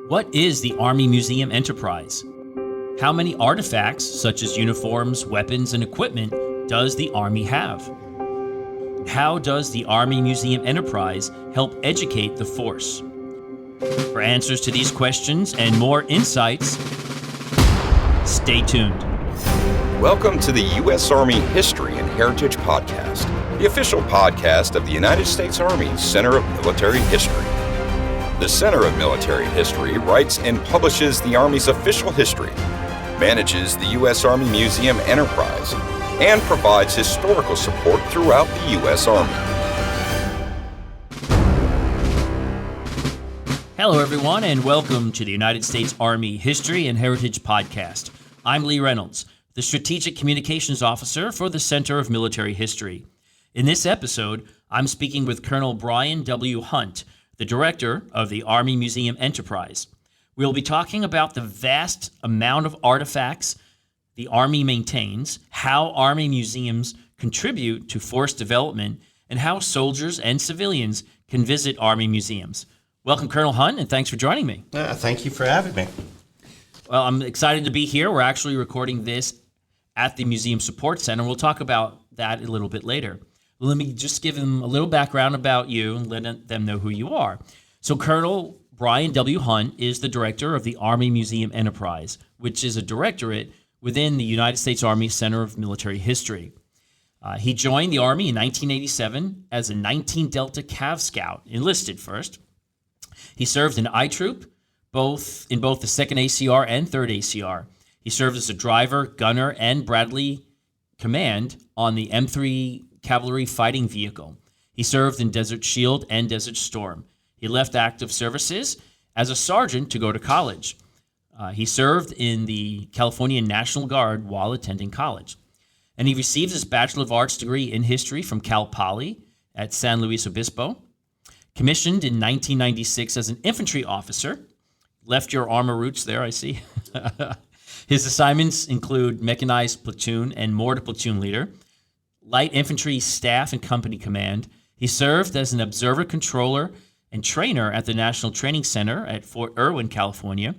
What is the Army Museum Enterprise? How many artifacts, such as uniforms, weapons, and equipment, does the Army have? How does the Army Museum Enterprise help educate the force? For answers to these questions and more insights, stay tuned. Welcome to the U.S. Army History and Heritage Podcast, the official podcast of the United States Army Center of Military History. The Center of Military History writes and publishes the Army's official history, manages the U.S. Army Museum Enterprise, and provides historical support throughout the U.S. Army. Hello, everyone, and welcome to the United States Army History and Heritage Podcast. I'm Lee Reynolds, the Strategic Communications Officer for the Center of Military History. In this episode, I'm speaking with Colonel Bryan W. Hunt, the Director of the Army Museum Enterprise. We'll be talking about the vast amount of artifacts the Army maintains, how Army museums contribute to force development, and how soldiers and civilians can visit Army museums. Welcome, Colonel Hunt, and thanks for joining me. Thank you for having me. Well, I'm excited to be here. We're actually recording this at the Museum Support Center. We'll talk about that a little bit later. Let me just give them a little background about you and let them know who you are. So Colonel Bryan W. Hunt is the director of the Army Museum Enterprise, which is a directorate within the United States Army Center of Military History. He joined the Army in 1987 as a 19 Delta Cav Scout, enlisted first. He served in I Troop, in both the 2nd ACR and 3rd ACR. He served as a driver, gunner, and Bradley Command on the M3 Cavalry Fighting Vehicle. He served in Desert Shield and Desert Storm. He left active services as a sergeant to go to college. He served in the California National Guard while attending college. And he received his Bachelor of Arts degree in History from Cal Poly at San Luis Obispo. Commissioned in 1996 as an infantry officer. Left your armor roots there, I see. His assignments include mechanized platoon and mortar platoon leader, light infantry staff and company command. He served as an observer controller and trainer at the National Training Center at Fort Irwin, California.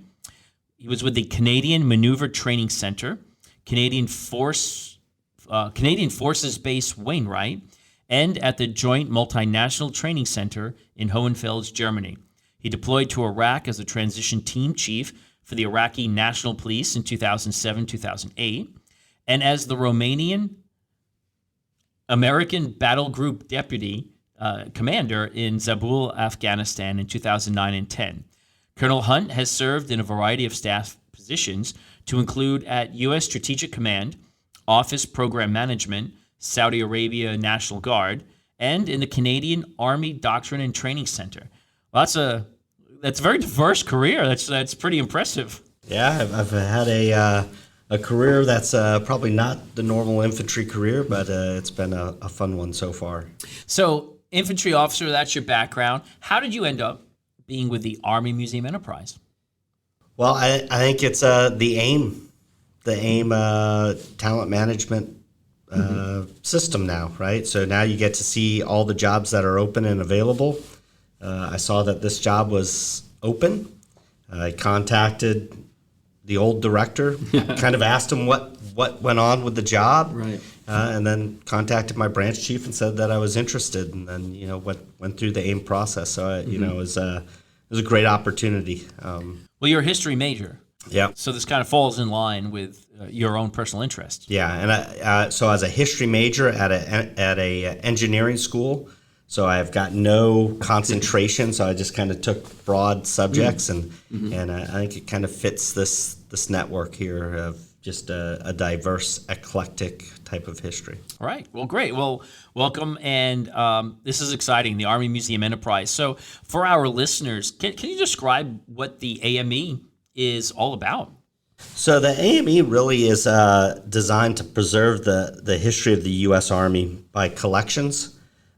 He was with the Canadian Maneuver Training Center, Canadian Forces Base Wainwright, and at the Joint Multinational Training Center in Hohenfels, Germany. He deployed to Iraq as a transition team chief for the Iraqi National Police in 2007-2008, and as the Romanian American Battle Group Deputy Commander in Zabul, Afghanistan in 2009 and 10. Colonel Hunt has served in a variety of staff positions to include at U.S. Strategic Command, Office Program Management, Saudi Arabia National Guard, and in the Canadian Army Doctrine and Training Center. Well, that's a very diverse career. That's pretty impressive. Yeah, I've had a career that's probably not the normal infantry career, but it's been a fun one so far. So, infantry officer, that's your background. How did you end up being with the Army Museum Enterprise? Well, I think it's the AIM talent management system now, right? So now you get to see all the jobs that are open and available. I saw that this job was open. I contacted the old director, kind of asked him what went on with the job, right? And then contacted my branch chief and said that I was interested, and then went through the AIM process. So it was a great opportunity. Well, you're a history major, yeah. So this kind of falls in line with your own personal interest. Yeah, and so as a history major at a engineering school. So I've got no concentration, so I just kind of took broad subjects, and I think it kind of fits this network here of just a diverse, eclectic type of history. All right. Well, great. Well, welcome, and this is exciting, the Army Museum Enterprise. So for our listeners, can you describe what the AME is all about? So the AME really is designed to preserve the history of the U.S. Army by collections,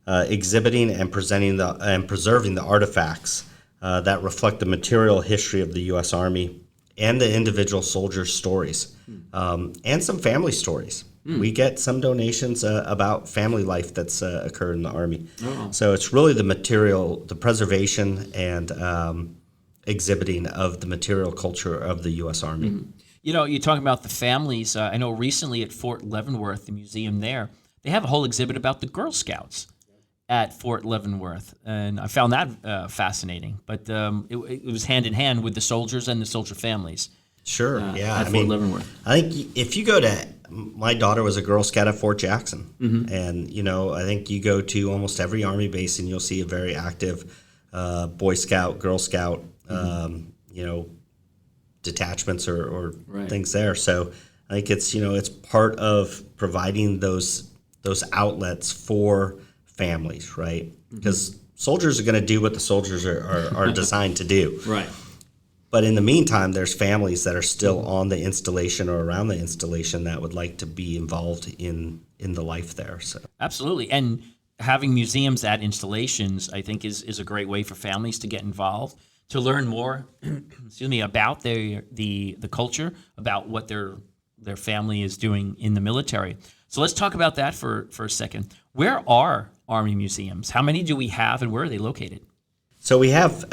exhibiting and presenting and preserving the artifacts that reflect the material history of the U.S. Army and the individual soldiers' stories, and some family stories. We get some donations about family life that's occurred in the Army. Oh. So it's really the material, the preservation, and exhibiting of the material culture of the U.S. Army. You know, you're talking about the families. I know recently at Fort Leavenworth, the museum there, they have a whole exhibit about the Girl Scouts at Fort Leavenworth, and I found that fascinating. But it was hand in hand with the soldiers and the soldier families. Sure, yeah. At Fort Leavenworth. I think if you go to, my daughter was a Girl Scout at Fort Jackson, and you know, I think you go to almost every Army base and you'll see a very active Boy Scout, Girl Scout, you know, detachments or things there. So I think it's, you know, it's part of providing those outlets for families, right? Because soldiers are going to do what the soldiers are designed to do. Right. But in the meantime, there's families that are still on the installation or around the installation that would like to be involved in the life there. So Absolutely. And having museums at installations, I think, is a great way for families to get involved, to learn more about the culture, about what their family is doing in the military. So let's talk about that for a second. Where are Army museums? How many do we have, and where are they located? So we have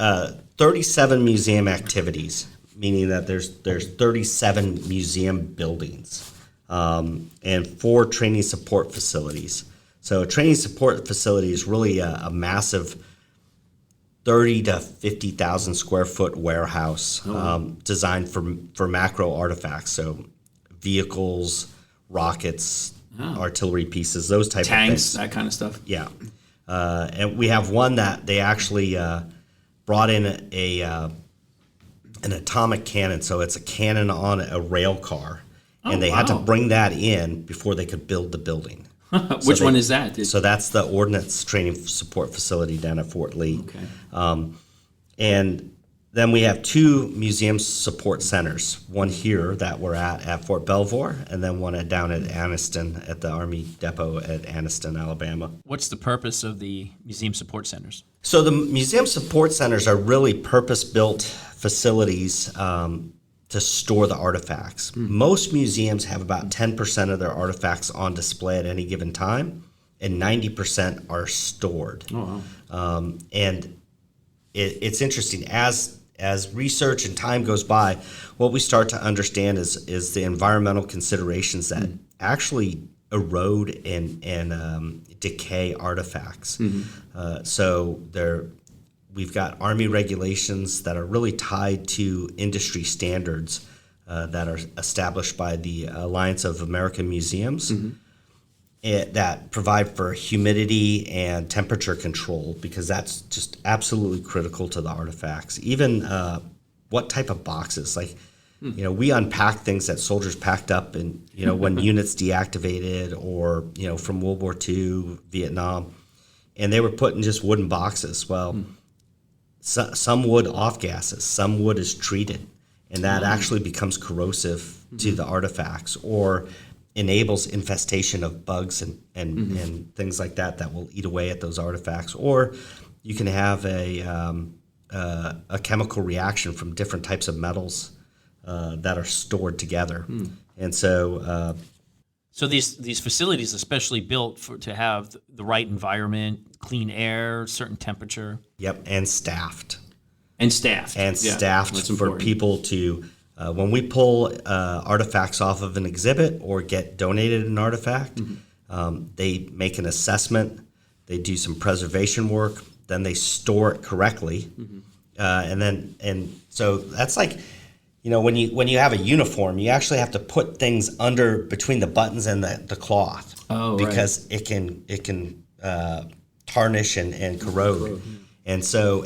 37 museum activities, meaning that there's 37 museum buildings, and 4 training support facilities. So a training support facility is really a massive 30 to 50,000 square foot warehouse designed for macro artifacts. So vehicles, rockets, artillery pieces, those type of things. Tanks, that kind of stuff. Yeah. And we have one that they actually brought in an atomic cannon. So it's a cannon on a rail car. And they had to bring that in before they could build the building. Which one is that? So that's the Ordnance Training Support Facility down at Fort Lee. Okay. And then we have 2 museum support centers, one here that we're at Fort Belvoir, and then one down at Anniston at the Army Depot at Anniston, Alabama. What's the purpose of the museum support centers? So the museum support centers are really purpose-built facilities to store the artifacts. Most museums have about 10% of their artifacts on display at any given time, and 90% are stored. Oh, wow. And it's interesting, as research and time goes by, what we start to understand is the environmental considerations that actually erode and decay artifacts. So we've got Army regulations that are really tied to industry standards that are established by the Alliance of American Museums that provide for humidity and temperature control, because that's just absolutely critical to the artifacts. Even what type of boxes, like, you know, we unpack things that soldiers packed up and, you know, when units deactivated or, you know, from World War II, Vietnam, and they were put in just wooden boxes. Well, some wood off gases, some wood is treated, and that actually becomes corrosive to the artifacts, or enables infestation of bugs and things like that will eat away at those artifacts. Or you can have a chemical reaction from different types of metals that are stored together. And so So these facilities, especially built to have the right environment, clean air, certain temperature. Yep, and staffed. And staffed. And Yeah, staffed that's for important. people to, when we pull artifacts off of an exhibit or get donated an artifact, they make an assessment, they do some preservation work, then they store it correctly. And so that's like, you know, when you have a uniform, you actually have to put things under between the buttons and the cloth. Oh, right. Because it can tarnish and corrode. And so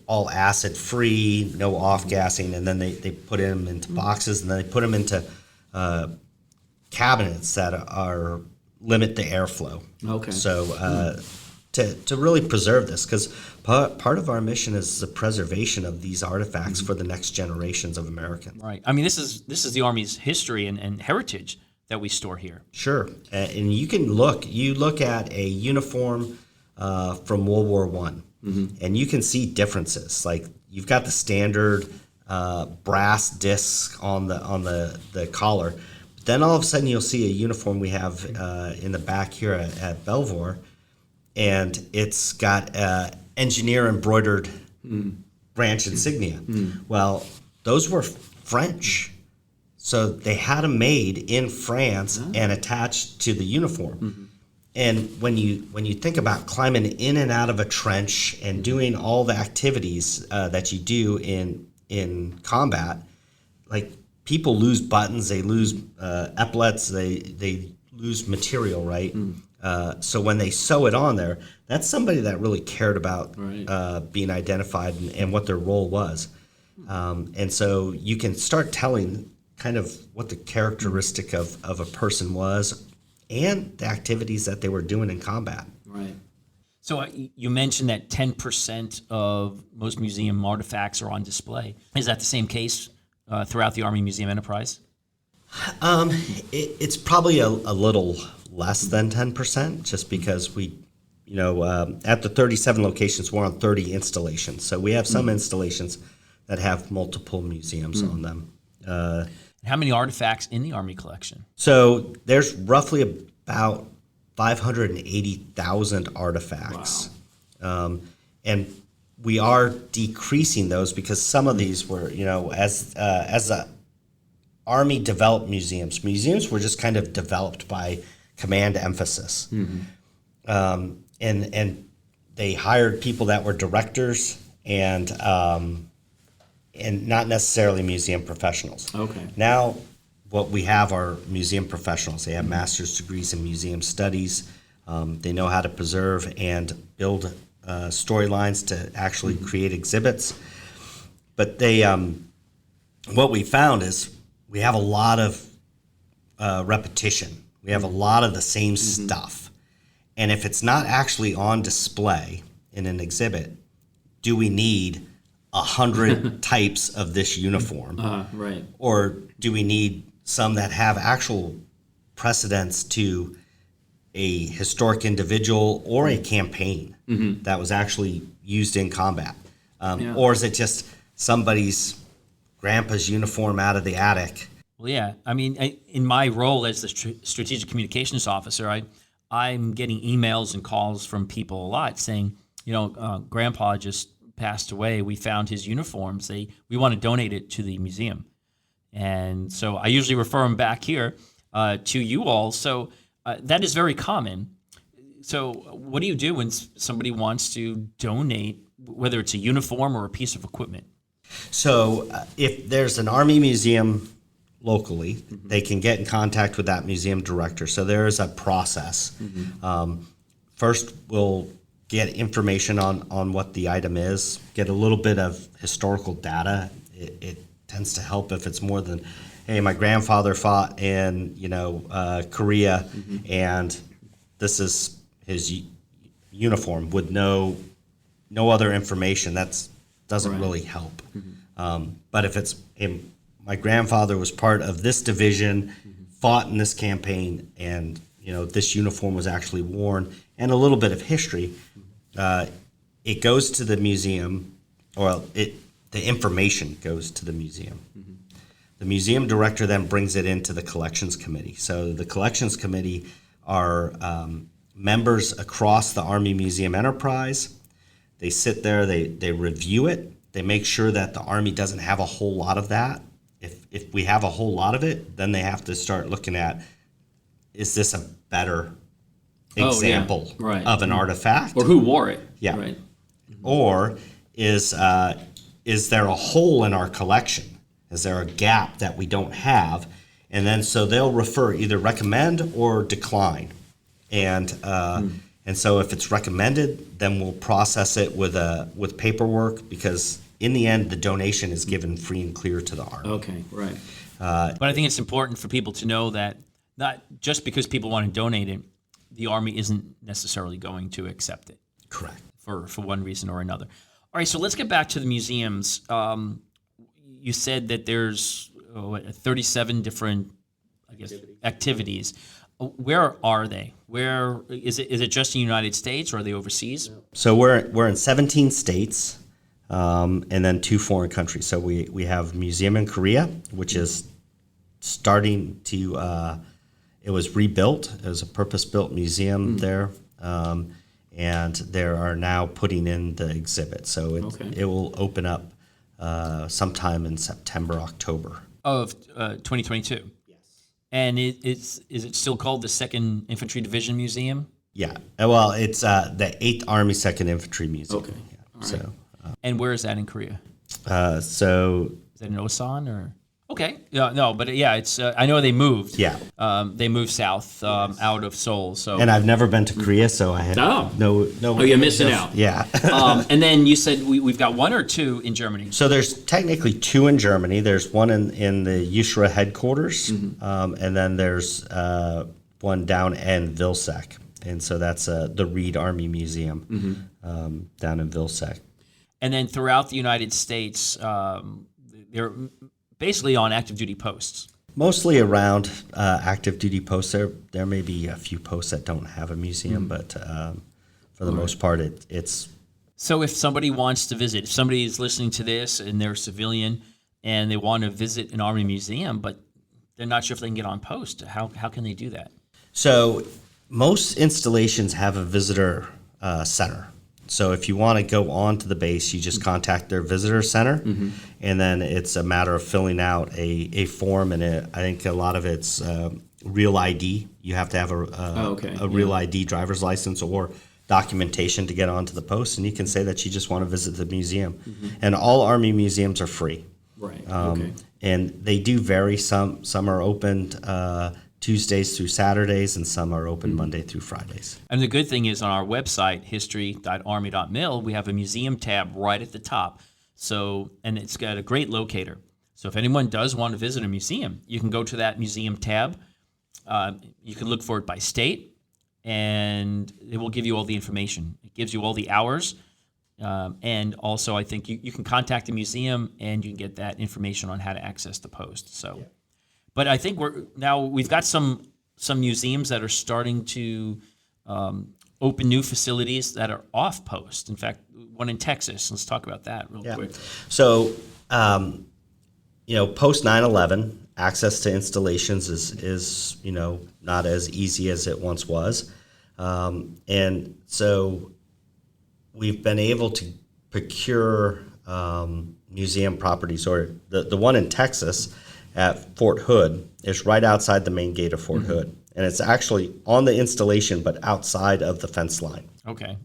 all acid free, no off gassing, and then they put them into boxes, and then they put them into cabinets that are limit the airflow. Okay. So to really preserve this, because part of our mission is the preservation of these artifacts for the next generations of Americans. Right. I mean, this is the Army's history and heritage that we store here. Sure, and you look at a uniform from World War I, and you can see differences. Like, you've got the standard brass disc on the collar, but then all of a sudden you'll see a uniform we have in the back here at Belvoir, and it's got engineer embroidered branch insignia. Well, those were French. So they had them made in France and attached to the uniform. And when you think about climbing in and out of a trench and doing all the activities that you do in combat, like people lose buttons, they lose epaulets, they lose material, right? So when they sew it on there, that's somebody that really cared about being identified and what their role was. And so you can start telling kind of what the characteristic of a person was and the activities that they were doing in combat. Right. So you mentioned that 10% of most museum artifacts are on display. Is that the same case throughout the Army Museum enterprise? It's probably a little less than 10%, just because we, at the 37 locations, we're on 30 installations. So we have some installations that have multiple museums on them. How many artifacts in the Army collection? So there's roughly about 580,000 artifacts. Wow. And we are decreasing those because some of these were, as a Army developed museums were just kind of developed by command emphasis. And they hired people that were directors and not necessarily museum professionals. Okay. Now, what we have are museum professionals. They have master's degrees in museum studies. They know how to preserve and build storylines to actually create exhibits. But what we found is we have a lot of repetition. We have a lot of the same stuff. And if it's not actually on display in an exhibit, do we need 100 types of this uniform? Right. Or do we need some that have actual precedence to a historic individual or a campaign that was actually used in combat? Or is it just somebody's grandpa's uniform out of the attic? Well, yeah. I mean, in my role as the strategic communications officer, I'm getting emails and calls from people a lot saying, Grandpa just passed away. We found his uniforms. We want to donate it to the museum. And so I usually refer them back here to you all. So that is very common. So what do you do when somebody wants to donate, whether it's a uniform or a piece of equipment? So if there's an Army museum locally, they can get in contact with that museum director. So there is a process. First, we'll get information on what the item is, get a little bit of historical data. It tends to help if it's more than, hey, my grandfather fought in Korea, and this is his uniform, with no other information. That doesn't really help. But if it's, hey, my grandfather was part of this division, fought in this campaign, and this uniform was actually worn, and a little bit of history, it goes to the museum, or the information goes to the museum. The museum director then brings it into the collections committee. So the collections committee are members across the Army Museum enterprise. They sit there, they review it, they make sure that the Army doesn't have a whole lot of that. If we have a whole lot of it, then they have to start looking at, is this a better example of an artifact? Or who wore it? Yeah. Right. Or is there a hole in our collection? Is there a gap that we don't have? And then so they'll either recommend or decline. And so if it's recommended, then we'll process it with paperwork, because in the end, the donation is given free and clear to the Army. Okay, right. But I think it's important for people to know that not just because people want to donate it, the Army isn't necessarily going to accept it. Correct. For one reason or another. All right, so let's get back to the museums. You said that there's 37 different, activities. Where are they? Where is it? Is it just in the United States, or are they overseas? So we're in 17 states, and then 2 foreign countries. So we have a museum in Korea, which is starting to. It was rebuilt. It was a purpose-built museum there, and they are now putting in the exhibit. So it will open up sometime in September, October. Of 2022. Yes. And is it still called the 2nd Infantry Division Museum? Yeah. Well, it's the 8th Army 2nd Infantry Museum. Okay. Yeah. All right. So, and where is that in Korea? So is that in Osan or? Okay. No, but yeah, it's. I know they moved. Yeah. They moved south out of Seoul. So. And I've never been to Korea, so I had no. Oh, you're missing out. Yeah. And then you said we've got 1 or 2 in Germany. So there's technically 2 in Germany. There's one in the Yusra headquarters, and then there's one down in Vilseck. And so that's the Reed Army Museum down in Vilseck. And then throughout the United States, they're basically on active duty posts. Mostly around active duty posts. There may be a few posts that don't have a museum, but for the most part, it's. So if somebody wants to visit, if somebody is listening to this and they're a civilian and they want to visit an Army museum, but they're not sure if they can get on post, how can they do that? So most installations have a visitor center. So if you want to go on to the base, you just contact their visitor center, and then it's a matter of filling out a form, and I think a lot of it's real ID. You have to have a real ID driver's license or documentation to get onto the post, and you can say that you just want to visit the museum. And all Army museums are free. Right. And they do vary. Some are opened Tuesdays through Saturdays, and some are open Monday through Fridays. And the good thing is on our website, history.army.mil, we have a museum tab right at the top. So, and it's got a great locator. So if anyone does want to visit a museum, you can go to that museum tab. You can look for it by state, and it will give you all the information. It gives you all the hours. And also, I think you can contact the museum, and you can get that information on how to access the post. So. Yeah. But I think we've got some museums that are starting to open new facilities that are off post. In fact, one in Texas. Let's talk about that real quick. So, post 9/11, access to installations is not as easy as it once was, and so we've been able to procure museum properties, or the one in Texas at Fort Hood is right outside the main gate of Fort Hood. And it's actually on the installation, but outside of the fence line. Okay.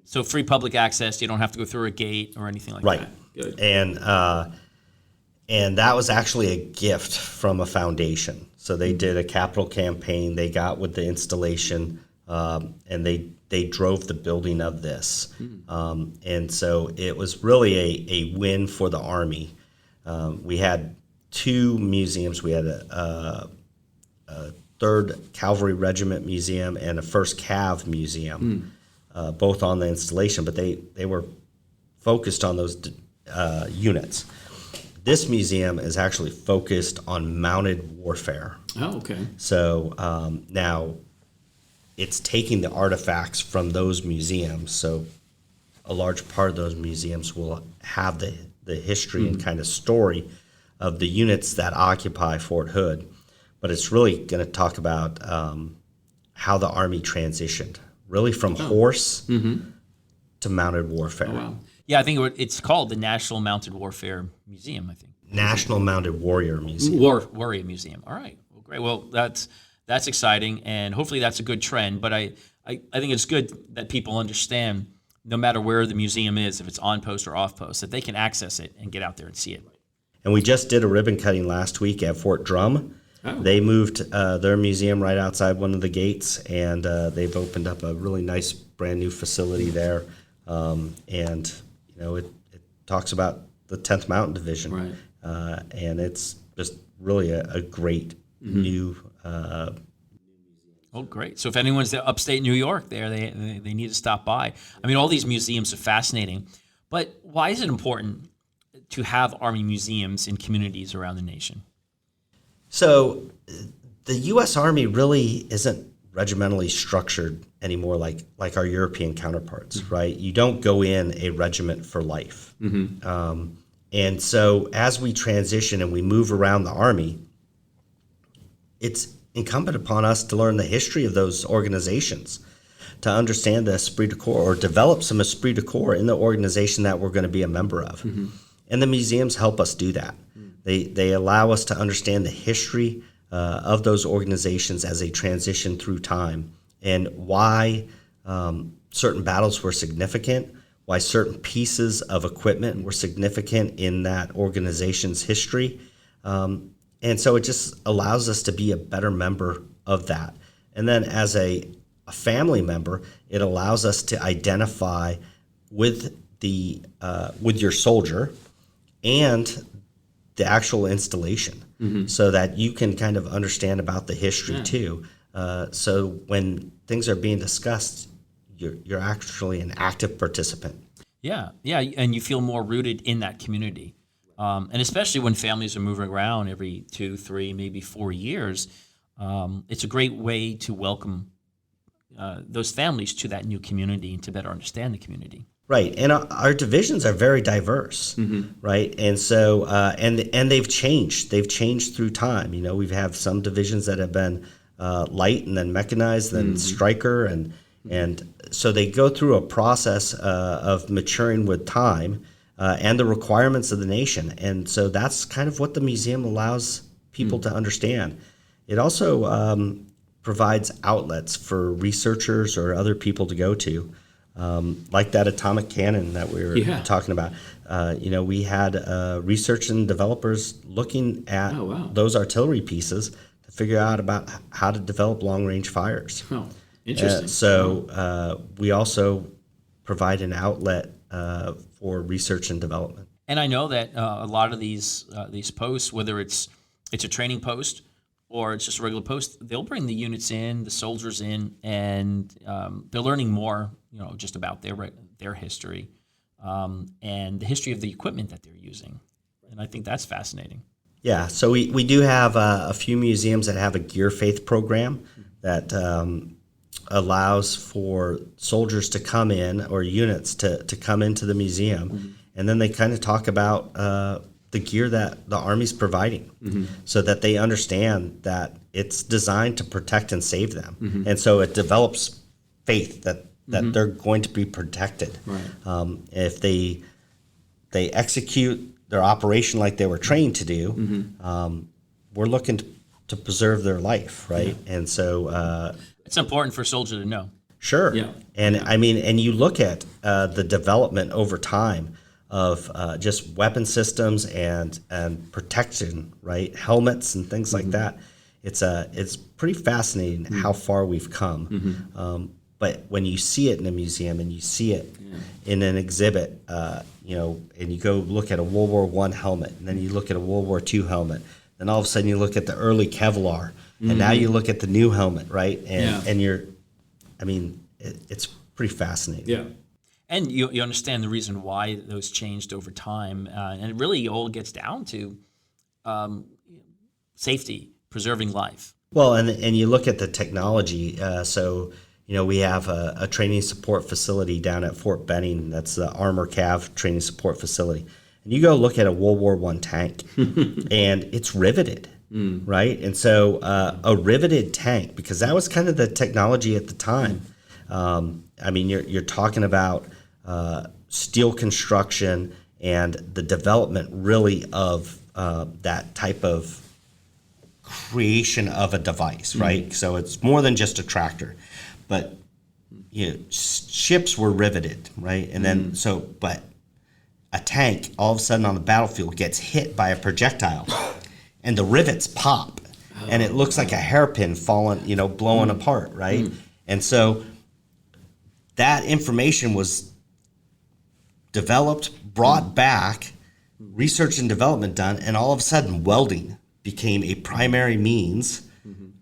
So free public access, you don't have to go through a gate or anything like that. Good. And that was actually a gift from a foundation. So they did a capital campaign. They got with the installation, and they drove the building of this. And so it was really a win for the Army. We had 2 museums. We had a 3rd Cavalry Regiment Museum and a 1st Cav Museum, both on the installation, but they were focused on those units. This museum is actually focused on mounted warfare. Oh, okay. So now it's taking the artifacts from those museums. So a large part of those museums will have the history and kind of story of the units that occupy Fort Hood, but it's really going to talk about how the Army transitioned, really from horse to mounted warfare. Oh, wow. Yeah, I think it's called the National Mounted Warfare Museum, I think. National Mounted Warrior Museum. Warrior Museum. All right. Well, great. Well, that's exciting, and hopefully that's a good trend, but I think it's good that people understand no matter where the museum is, if it's on post or off post, that they can access it and get out there and see it. And we just did a ribbon cutting last week at Fort Drum. Oh. They moved their museum right outside one of the gates, and they've opened up a really nice brand new facility there. And it talks about the 10th Mountain Division, right. And it's just really a great new. Oh, great! So if anyone's upstate New York, they need to stop by. I mean, all these museums are fascinating, but why is it important to have Army museums in communities around the nation? So the U.S. Army really isn't regimentally structured anymore like our European counterparts, right? You don't go in a regiment for life. And so as we transition and we move around the Army, it's incumbent upon us to learn the history of those organizations. to understand the esprit de corps or develop some esprit de corps in the organization that we're going to be a member of. And the museums help us do that. They allow us to understand the history of those organizations as they transition through time, and why certain battles were significant, why certain pieces of equipment were significant in that organization's history. And so it just allows us to be a better member of that. And then as a family member, it allows us to identify with your soldier and the actual installation, so that you can kind of understand about the history too. So when things are being discussed, you're actually an active participant. Yeah, and you feel more rooted in that community. And especially when families are moving around every 2, 3, maybe 4 years, it's a great way to welcome those families to that new community and to better understand the community. Right, and our divisions are very diverse, right? And so, and they've changed. They've changed through time. You know, we've have some divisions that have been light and then mechanized, then striker, and so they go through a process of maturing with time and the requirements of the nation. And so that's kind of what the museum allows people to understand. It also provides outlets for researchers or other people to go to. Like that atomic cannon that we were talking about. We had research and developers looking at those artillery pieces to figure out about how to develop long-range fires. Oh, interesting. We also provide an outlet for research and development. And I know that a lot of these posts, whether it's a training post or it's just a regular post, they'll bring the units in, the soldiers in, and they're learning more, just about their history and the history of the equipment that they're using. And I think that's fascinating. Yeah, so we do have a few museums that have a gear faith program that allows for soldiers to come in, or units to come into the museum, and then they kind of talk about the gear that the Army's providing, so that they understand that it's designed to protect and save them. And so it develops faith that they're going to be protected. Right. If they execute their operation like they were trained to do, we're looking to preserve their life, right? And so it's important for a soldier to know. Sure. Yeah. And I mean, and you look at the development over time of just weapon systems and protection, right? Helmets and things like that. It's pretty fascinating how far we've come. But when you see it in a museum and you see it in an exhibit, and you go look at a World War I helmet, and then you look at a World War II helmet, then all of a sudden you look at the early Kevlar, and now you look at the new helmet, right? And it's pretty fascinating. Yeah. And you understand the reason why those changed over time. And it really all gets down to safety, preserving life. Well, and you look at the technology. We have a training support facility down at Fort Benning. That's the Armor Cav training support facility. And you go look at a World War I tank, and it's riveted, right? And so a riveted tank, because that was kind of the technology at the time. You're talking about steel construction and the development really of that type of creation of a device, right? So it's more than just a tractor. But ships were riveted, right? And then but a tank all of a sudden on the battlefield gets hit by a projectile, and the rivets pop, and it looks like a hairpin falling, blowing apart, right? And so that information was developed, brought back, research and development done, and all of a sudden welding became a primary means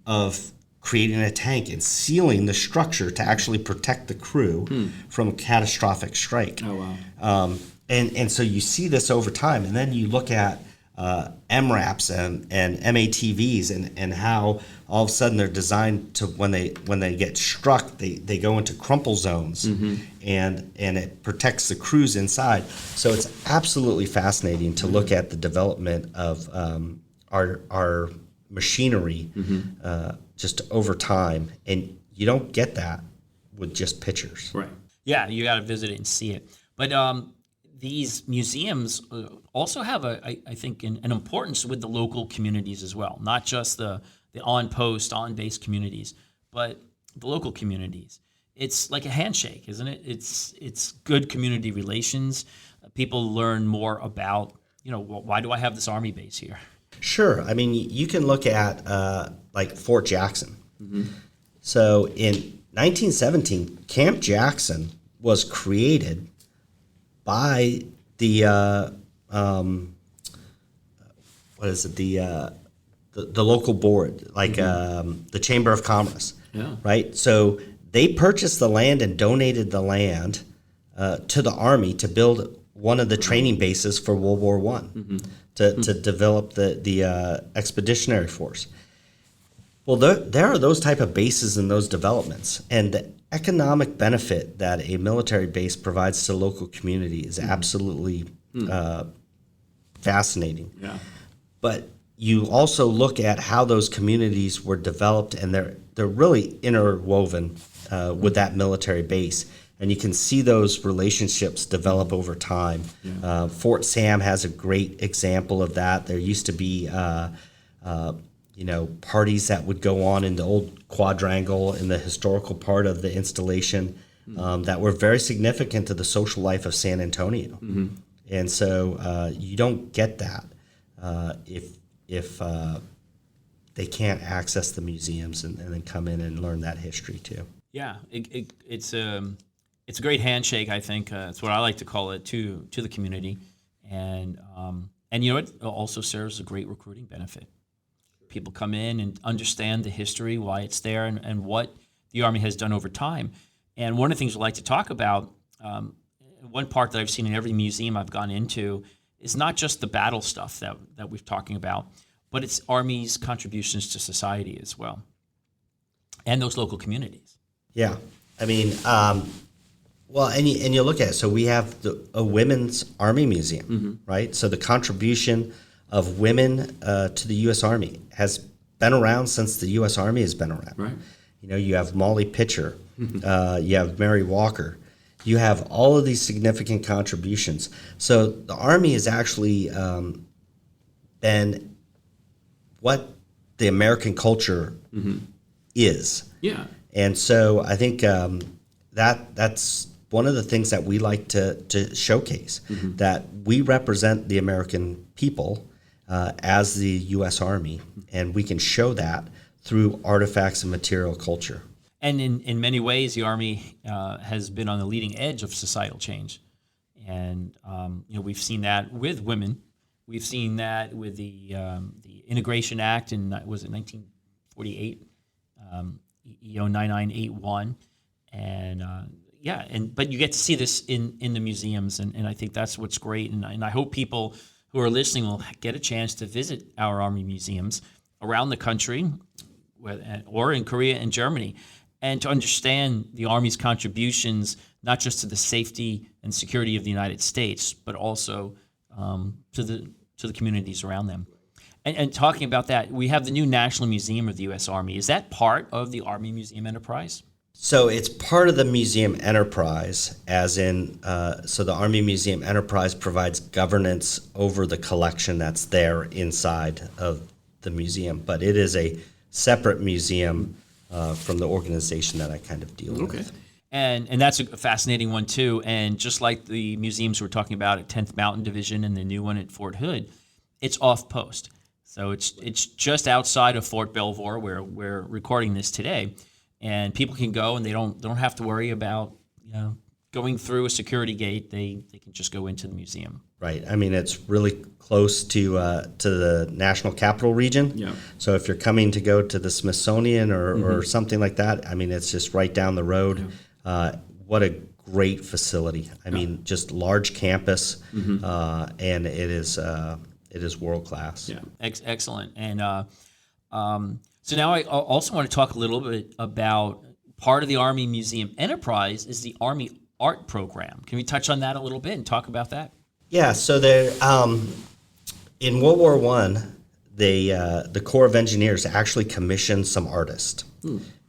of creating a tank and sealing the structure to actually protect the crew from a catastrophic strike. Oh, wow. And so you see this over time, and then you look at MRAPs and MATVs and how all of a sudden they're designed to, when they get struck, they go into crumple zones, and it protects the crews inside. So it's absolutely fascinating to look at the development of our machinery just over time, and you don't get that with just pictures. Right. Yeah, you got to visit it and see it. But these museums also have, I think, an importance with the local communities as well, not just the on-post, on-base communities, but the local communities. It's like a handshake, isn't it? It's good community relations. People learn more about, why do I have this Army base here? Sure. I mean, you can look at like Fort Jackson. So in 1917, Camp Jackson was created by the the local board, like the Chamber of Commerce, right? So they purchased the land and donated the land to the Army to build one of the training bases for World War I, to develop the expeditionary force. Well, there are those type of bases and those developments, and the economic benefit that a military base provides to the local community is absolutely fascinating. Yeah. But you also look at how those communities were developed, and they're really interwoven with that military base. And you can see those relationships develop over time. Fort Sam has a great example of that. There used to be, parties that would go on in the old quadrangle in the historical part of the installation that were very significant to the social life of San Antonio. And so you don't get that if they can't access the museums and then come in and learn that history too. Yeah, it's a great handshake. I think it's what I like to call it to the community, and it also serves a great recruiting benefit. People come in and understand the history, why it's there, and what the Army has done over time. And one of the things we like to talk about, one part that I've seen in every museum I've gone into, is not just the battle stuff that we're talking about, but it's Army's contributions to society as well, and those local communities. Yeah, I mean, and you look at it. So we have a women's Army museum, right? So the contribution of women to the U.S. Army has been around since the U.S. Army has been around. Right. You have Molly Pitcher, you have Mary Walker, you have all of these significant contributions. So the Army has actually been what the American culture is. Yeah. And so I think that's one of the things that we like to showcase, that we represent the American people as the U.S. Army, and we can show that through artifacts and material culture. And in many ways, the Army has been on the leading edge of societal change. And we've seen that with women. We've seen that with the Integration Act in, was it 1948? EO 9981. But you get to see this in the museums, and I think that's what's great. And I hope people who are listening will get a chance to visit our Army museums around the country, or in Korea and Germany, and to understand the Army's contributions, not just to the safety and security of the United States, but also to the communities around them. And talking about that, we have the new National Museum of the U.S. Army. Is that part of the Army Museum enterprise? So it's part of the museum enterprise, as in, so the Army Museum enterprise provides governance over the collection that's there inside of the museum, but it is a separate museum from the organization that I kind of deal with. And that's a fascinating one too. And just like the museums we're talking about at 10th Mountain Division and the new one at Fort Hood, it's off post. So it's just outside of Fort Belvoir, where we're recording this today, and people can go and they don't have to worry about going through a security gate. They can just go into the museum. Right. I mean, it's really close to the National Capital Region. Yeah. So if you're coming to go to the Smithsonian or something like that, I mean, it's just right down the road. Yeah. What a great facility. I mean, just large campus, and it is world class. Yeah. Excellent. And so now I also want to talk a little bit about part of the Army Museum enterprise is the Army Art Program. Can we touch on that a little bit and talk about that? Yeah. So there, in World War I, the Corps of Engineers actually commissioned some artists,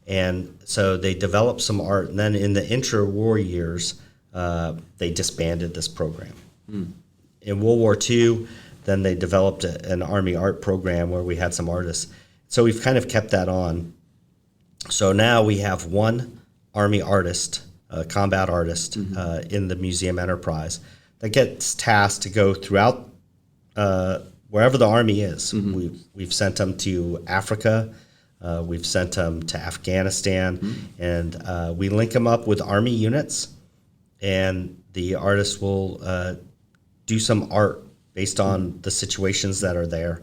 And so they developed some art, and then in the intra-war years, they disbanded this program. In World War II, then they developed an Army art program where we had some artists. So we've kind of kept that on. So now we have one Army artist, a combat artist, in the museum enterprise that gets tasked to go throughout wherever the Army is. We've sent them to Africa. We've sent them to Afghanistan, and we link them up with Army units, and the artist will do some art based on the situations that are there.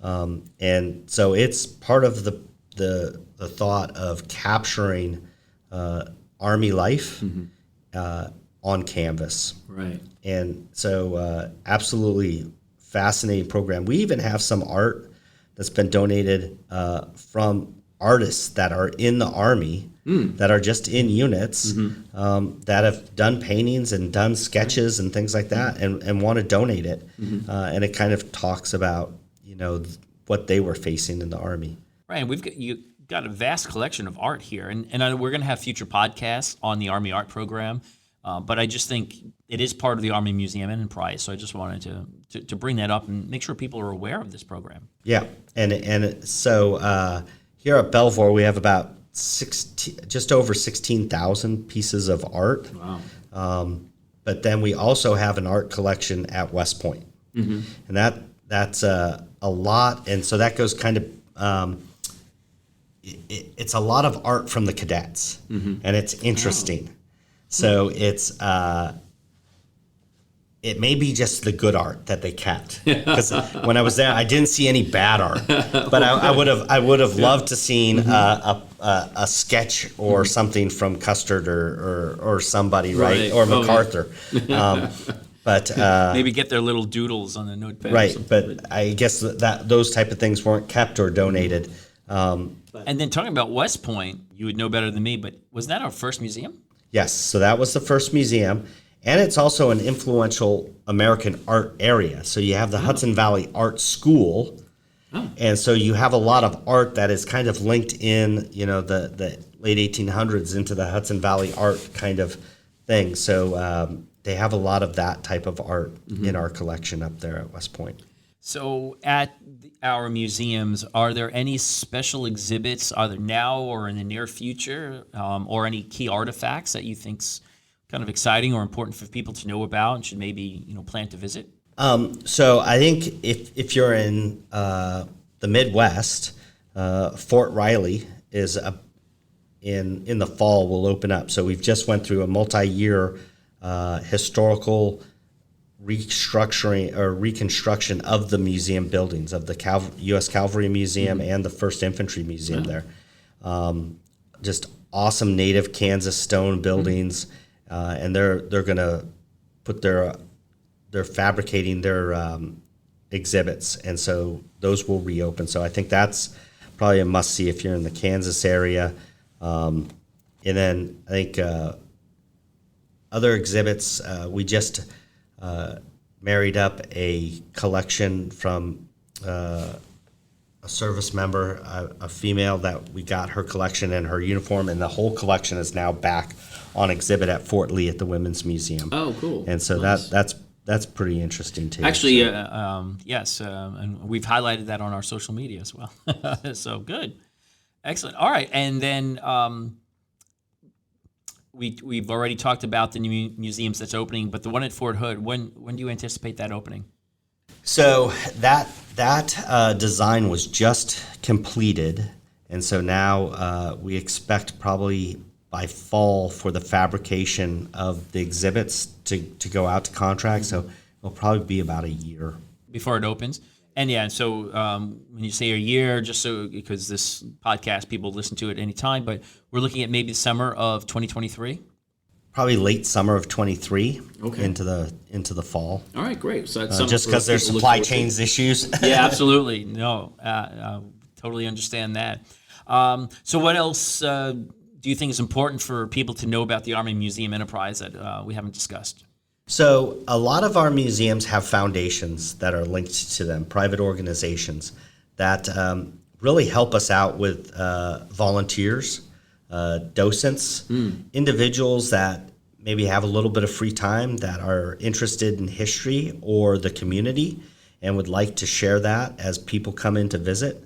And so it's part of the thought of capturing Army life on canvas. Right. And so absolutely fascinating program. We even have some art that's been donated from artists that are in the Army, that are just in units, that have done paintings and done sketches and things like that, and want to donate it. And it kind of talks about, what they were facing in the Army. Right, and you got a vast collection of art here, and we're going to have future podcasts on the Army Art Program, but I just think it is part of the Army Museum Enterprise, so I just wanted to bring that up and make sure people are aware of this program. Yeah, and so here at Belvoir, we have about just over 16,000 pieces of art. Wow. But then we also have an art collection at West Point, and that's a lot, and so that goes kind of. It's a lot of art from the cadets, and it's interesting. So it's it may be just the good art that they kept, because when I was there, I didn't see any bad art. But I would have loved to seen a sketch or something from Custard or somebody, right? Or MacArthur. But maybe get their little doodles on the notepad. Right, but I guess that those type of things weren't kept or donated. And then talking about West Point, you would know better than me, but was that our first museum? Yes, so that was the first museum, and it's also an influential American art area. So you have the Hudson Valley Art School, and so you have a lot of art that is kind of linked in, the late 1800s into the Hudson Valley art kind of thing. So they have a lot of that type of art in our collection up there at West Point. So at our museums, are there any special exhibits, either now or in the near future, or any key artifacts that you think's kind of exciting or important for people to know about and should maybe plan to visit? So I think if you're in the Midwest, Fort Riley is in the fall will open up. So we've just went through a multi-year historical restructuring or reconstruction of the museum buildings of the U.S. Cavalry Museum and the 1st Infantry Museum there. Just awesome native Kansas stone buildings, and they're going to put they're fabricating their exhibits, and so those will reopen. So I think that's probably a must-see if you're in the Kansas area. And then I think other exhibits, we just married up a collection from a service member, a female that we got her collection and her uniform, and the whole collection is now back on exhibit at Fort Lee at the Women's Museum. Oh, cool. And so Nice. that's pretty interesting too. Actually, So- yes, and we've highlighted that on our social media as well. So good, excellent. All right, and then we've already talked about the new museums that's opening, but the one at Fort Hood, when do you anticipate that opening? So that design was just completed, and so now we expect probably by fall for the fabrication of the exhibits to go out to contract. So it'll probably be about a year Before it opens. And yeah, so when you say a year, just so because this podcast people listen to it any time, but we're looking at maybe the summer of 2023. Probably late summer of 23 Okay. into the fall. All right, great. So that's something Just for because there's people to look supply forward to. chains issues. Yeah, absolutely. No, totally understand that. So what else do you think is important for people to know about the Army Museum Enterprise that we haven't discussed? So a lot of our museums have foundations that are linked to them, private organizations that really help us out with volunteers docents, individuals that maybe have a little bit of free time that are interested in history or the community and would like to share that as people come in to visit.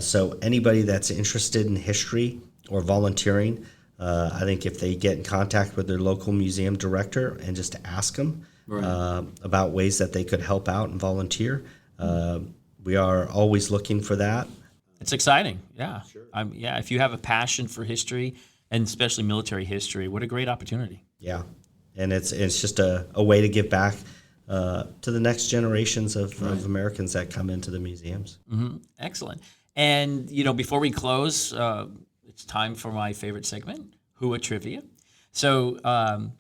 So anybody that's interested in history or volunteering, I think if they get in contact with their local museum director and just ask them about ways that they could help out and volunteer, we are always looking for that. It's exciting. Yeah. Sure. Yeah. If you have a passion for history and especially military history, what a great opportunity. Yeah. And it's just a way to give back to the next generations of Americans that come into the museums. Excellent. And, before we close, it's time for my favorite segment, Whoa Trivia. So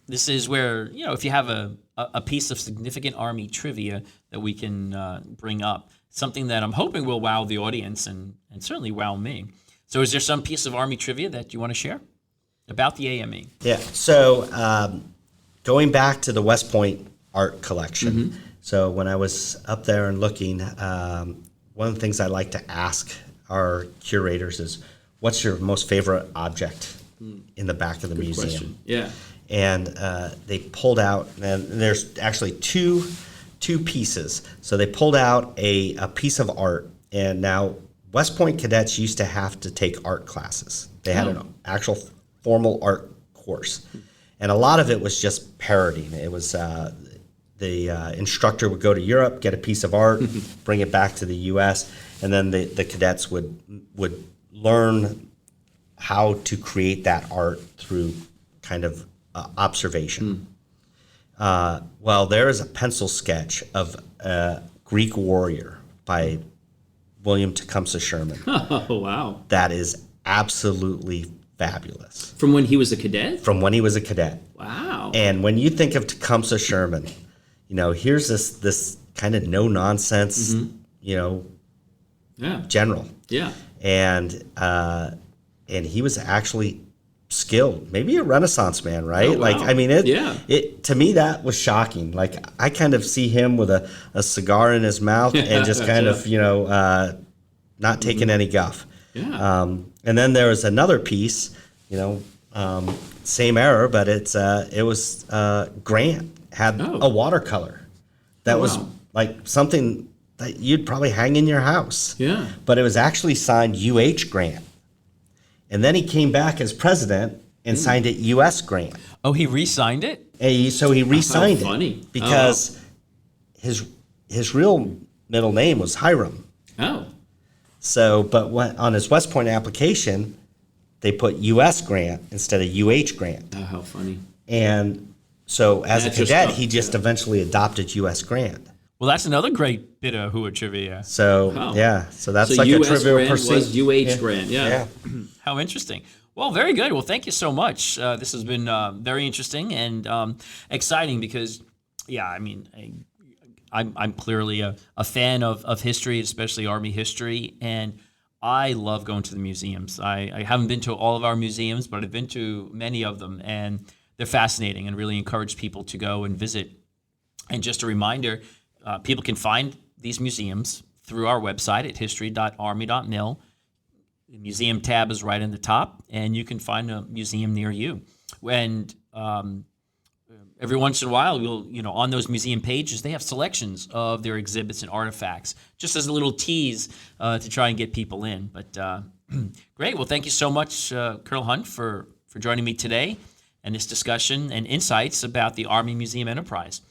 this is where, if you have a piece of significant Army trivia that we can bring up, something that I'm hoping will wow the audience and certainly wow me. So is there some piece of Army trivia that you want to share about the AME? Yeah. So going back to the West Point art collection. So when I was up there and looking, one of the things I like to ask our curators is, what's your most favorite object in the back of the museum? Question. Yeah. And they pulled out, and there's actually two pieces. So they pulled out a piece of art, and now West Point cadets used to have to take art classes. They had an actual formal art course. And a lot of it was just parroting. It was the instructor would go to Europe, get a piece of art, bring it back to the U.S., and then the cadets would learn how to create that art through kind of observation. Well, there is a pencil sketch of a Greek warrior by William Tecumseh Sherman. Oh, wow. That is absolutely fabulous. From when he was a cadet? From when he was a cadet. Wow. And when you think of Tecumseh Sherman, here's this kind of no-nonsense, general. Yeah. And he was actually skilled, maybe a Renaissance man, right? Oh, wow. It to me that was shocking. Like, I kind of see him with a cigar in his mouth and just kind of not taking any guff. Yeah. And then there was another piece, same era, but it was Grant had a watercolor that was like something that you'd probably hang in your house. Yeah. But it was actually signed U.H. Grant. And then he came back as president and signed it U.S. Grant. Oh, he re-signed it? So he re-signed funny. it because his real middle name was Hiram. Oh. So, but on his West Point application, they put U.S. Grant instead of U.H. Grant. Oh, how funny. And so as That a just cadet, stuck, he just eventually adopted U.S. Grant. Well, that's another great bit of Whoa Trivia. So, so that's So like U.S. a trivial Grant pursuit. was U.H. Grant, yeah. How interesting. Well, very good. Well, thank you so much. This has been very interesting and exciting because, I'm clearly a fan of history, especially Army history, and I love going to the museums. I haven't been to all of our museums, but I've been to many of them, and they're fascinating and really encourage people to go and visit. And just a reminder, people can find these museums through our website at history.army.mil. The museum tab is right in the top, and you can find a museum near you. And every once in a while, we'll, on those museum pages, they have selections of their exhibits and artifacts, just as a little tease to try and get people in. But great. Well, thank you so much, Colonel Hunt, for joining me today and this discussion and insights about the Army Museum Enterprise.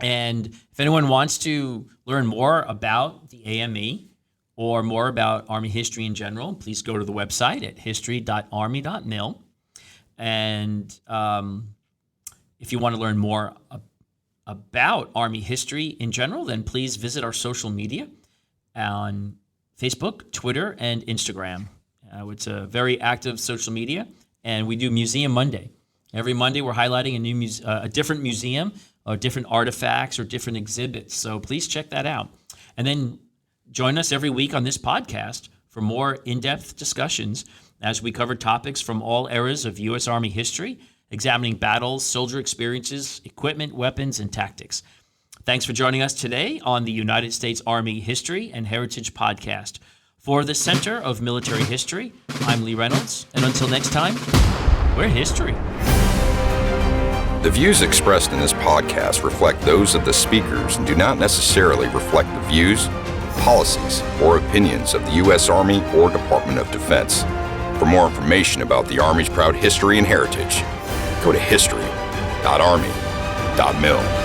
And if anyone wants to learn more about the AME or more about Army history in general, please go to the website at history.army.mil. And if you want to learn more about Army history in general, then please visit our social media on Facebook, Twitter, and Instagram. It's a very active social media, and we do Museum Monday. Every Monday, we're highlighting a different museum, or different artifacts, or different exhibits. So please check that out. And then join us every week on this podcast for more in-depth discussions as we cover topics from all eras of U.S. Army history, examining battles, soldier experiences, equipment, weapons, and tactics. Thanks for joining us today on the United States Army History and Heritage Podcast. For the Center of Military History, I'm Lee Reynolds, and until next time, we're history. The views expressed in this podcast reflect those of the speakers and do not necessarily reflect the views, policies, or opinions of the U.S. Army or Department of Defense. For more information about the Army's proud history and heritage, go to history.army.mil.